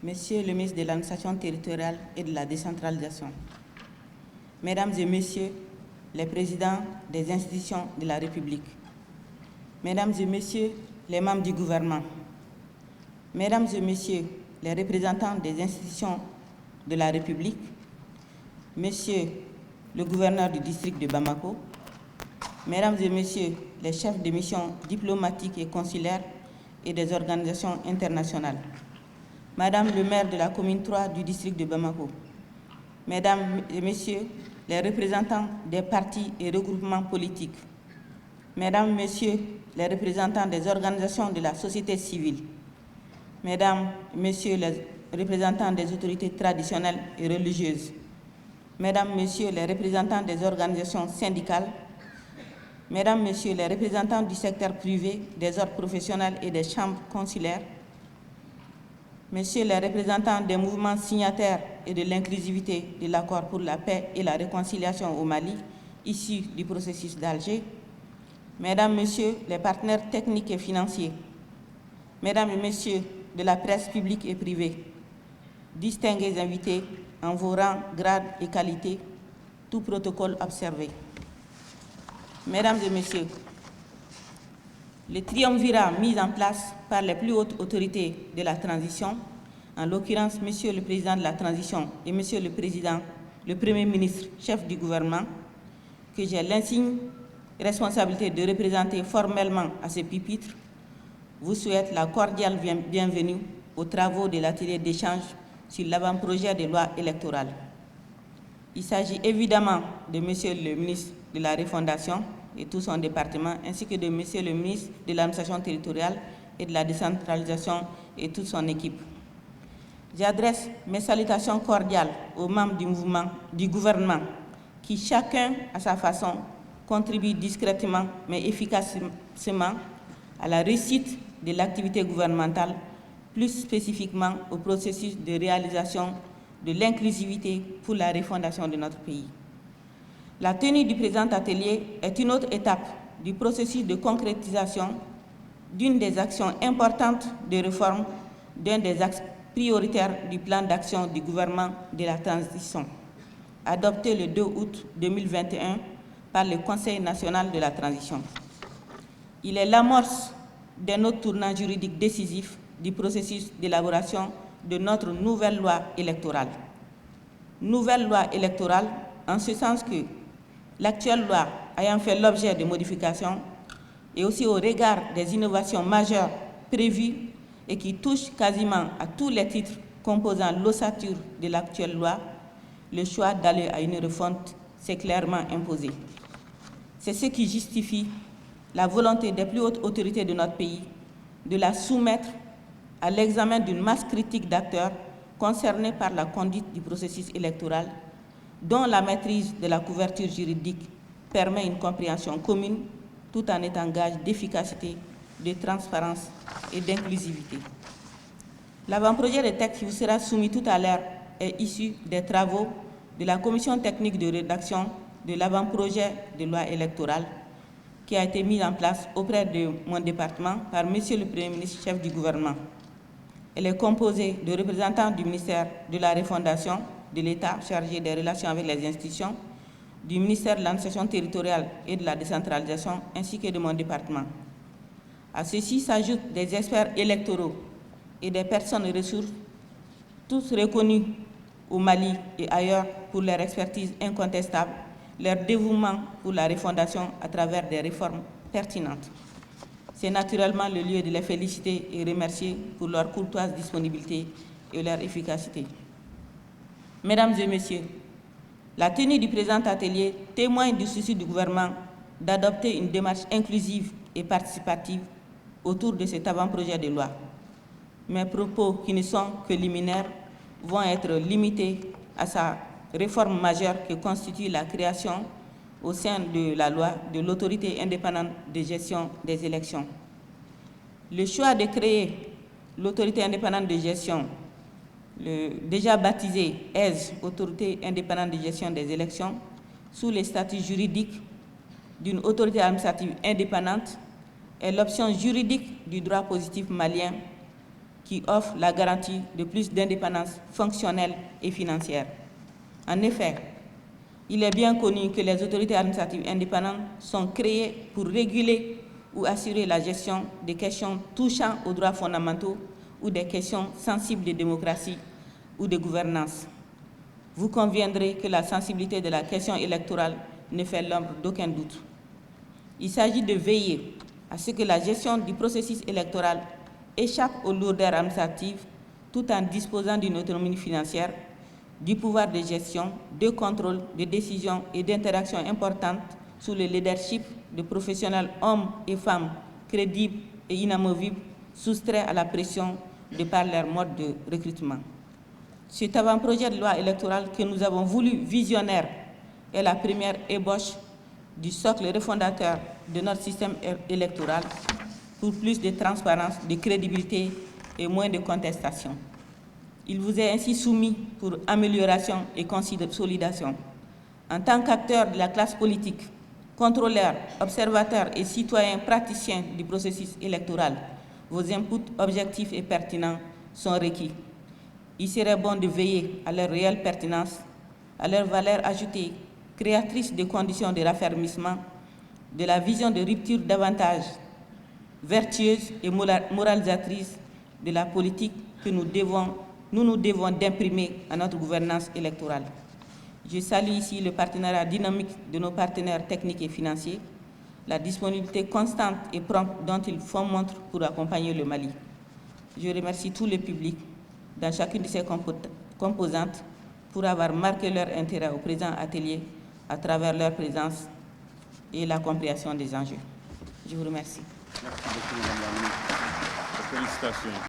Monsieur le ministre de l'Administration territoriale et de la décentralisation, Mesdames et Messieurs les présidents des institutions de la République, Mesdames et Messieurs les membres du gouvernement, Mesdames et Messieurs les représentants des institutions de la République, Monsieur le gouverneur du district de Bamako, Mesdames et Messieurs les chefs de mission diplomatiques et consulaires et des organisations internationales, Madame le maire de la commune 3 du district de Bamako, Mesdames et Messieurs les représentants des partis et regroupements politiques, Mesdames, Messieurs les représentants des organisations de la société civile, Mesdames, Messieurs les représentants des autorités traditionnelles et religieuses, Mesdames, Messieurs les représentants des organisations syndicales, Mesdames, Messieurs les représentants du secteur privé, des ordres professionnels et des chambres consulaires, Messieurs les représentants des mouvements signataires et de l'inclusivité de l'accord pour la paix et la réconciliation au Mali, issus du processus d'Alger, Mesdames, Messieurs les partenaires techniques et financiers, Mesdames et Messieurs de la presse publique et privée, distingués invités en vos rangs, grades et qualités, tout protocole observé. Mesdames et Messieurs, le triumvirat mis en place par les plus hautes autorités de la transition, en l'occurrence Monsieur le Président de la transition et Monsieur le Président, le Premier ministre, chef du gouvernement, que j'ai l'insigne responsabilité de représenter formellement à ce pupitre, vous souhaite la cordiale bienvenue aux travaux de l'atelier d'échange sur l'avant-projet de loi électorale. Il s'agit évidemment de Monsieur le ministre de la Refondation et tout son département, ainsi que de Monsieur le ministre de l'Administration territoriale et de la décentralisation et toute son équipe. J'adresse mes salutations cordiales aux membres du gouvernement qui, chacun à sa façon, contribuent discrètement mais efficacement à la réussite de l'activité gouvernementale, plus spécifiquement au processus de réalisation de l'inclusivité pour la refondation de notre pays. La tenue du présent atelier est une autre étape du processus de concrétisation d'une des actions importantes de réforme d'un des axes prioritaires du plan d'action du gouvernement de la transition, adopté le 2 août 2021 par le Conseil national de la transition. Il est l'amorce d'un autre tournant juridique décisif du processus d'élaboration de notre nouvelle loi électorale. Nouvelle loi électorale en ce sens que l'actuelle loi ayant fait l'objet de modifications et aussi au regard des innovations majeures prévues et qui touchent quasiment à tous les titres composant l'ossature de l'actuelle loi, le choix d'aller à une refonte s'est clairement imposé. C'est ce qui justifie la volonté des plus hautes autorités de notre pays de la soumettre à l'examen d'une masse critique d'acteurs concernés par la conduite du processus électoral, dont la maîtrise de la couverture juridique permet une compréhension commune tout en étant gage d'efficacité, de transparence et d'inclusivité. L'avant-projet de texte qui vous sera soumis tout à l'heure est issu des travaux de la commission technique de rédaction de l'avant-projet de loi électorale qui a été mis en place auprès de mon département par Monsieur le Premier ministre, chef du gouvernement. Elle est composée de représentants du ministère de la Refondation de l'État chargé des relations avec les institutions, du ministère de l'Administration territoriale et de la décentralisation, ainsi que de mon département. À ceci s'ajoutent des experts électoraux et des personnes ressources, tous reconnus au Mali et ailleurs pour leur expertise incontestable, leur dévouement pour la refondation à travers des réformes pertinentes. C'est naturellement le lieu de les féliciter et remercier pour leur courtoise disponibilité et leur efficacité. Mesdames et Messieurs, la tenue du présent atelier témoigne du souci du gouvernement d'adopter une démarche inclusive et participative autour de cet avant-projet de loi. Mes propos, qui ne sont que liminaires, vont être limités à sa réforme majeure que constitue la création au sein de la loi de l'autorité indépendante de gestion des élections. Le choix de créer l'autorité indépendante de gestion, déjà baptisée AISE, Autorité indépendante de gestion des élections, sous les statuts juridiques d'une autorité administrative indépendante, est l'option juridique du droit positif malien qui offre la garantie de plus d'indépendance fonctionnelle et financière. En effet, il est bien connu que les autorités administratives indépendantes sont créées pour réguler ou assurer la gestion des questions touchant aux droits fondamentaux ou des questions sensibles de démocratie ou de gouvernance. Vous conviendrez que la sensibilité de la question électorale ne fait l'ombre d'aucun doute. Il s'agit de veiller à ce que la gestion du processus électoral échappe aux lourdeurs administratives tout en disposant d'une autonomie financière, du pouvoir de gestion, de contrôle, de décision et d'interaction importante sous le leadership de professionnels hommes et femmes crédibles et inamovibles, soustraits à la pression de par leur mode de recrutement. Cet avant-projet de loi électorale que nous avons voulu visionnaire est la première ébauche du socle refondateur de notre système électoral pour plus de transparence, de crédibilité et moins de contestation. Il vous est ainsi soumis pour amélioration et consolidation. En tant qu'acteur de la classe politique, contrôleur, observateur et citoyen praticien du processus électoral, vos inputs objectifs et pertinents sont requis. Il serait bon de veiller à leur réelle pertinence, à leur valeur ajoutée, créatrice de conditions de raffermissement, de la vision de rupture davantage vertueuse et moralisatrice de la politique que nous nous devons d'imprimer à notre gouvernance électorale. Je salue ici le partenariat dynamique de nos partenaires techniques et financiers, la disponibilité constante et prompte dont ils font montre pour accompagner le Mali. Je remercie tout le public dans chacune de ses composantes pour avoir marqué leur intérêt au présent atelier à travers leur présence et la compréhension des enjeux. Je vous remercie. Merci beaucoup, Madame la Ministre. Félicitations.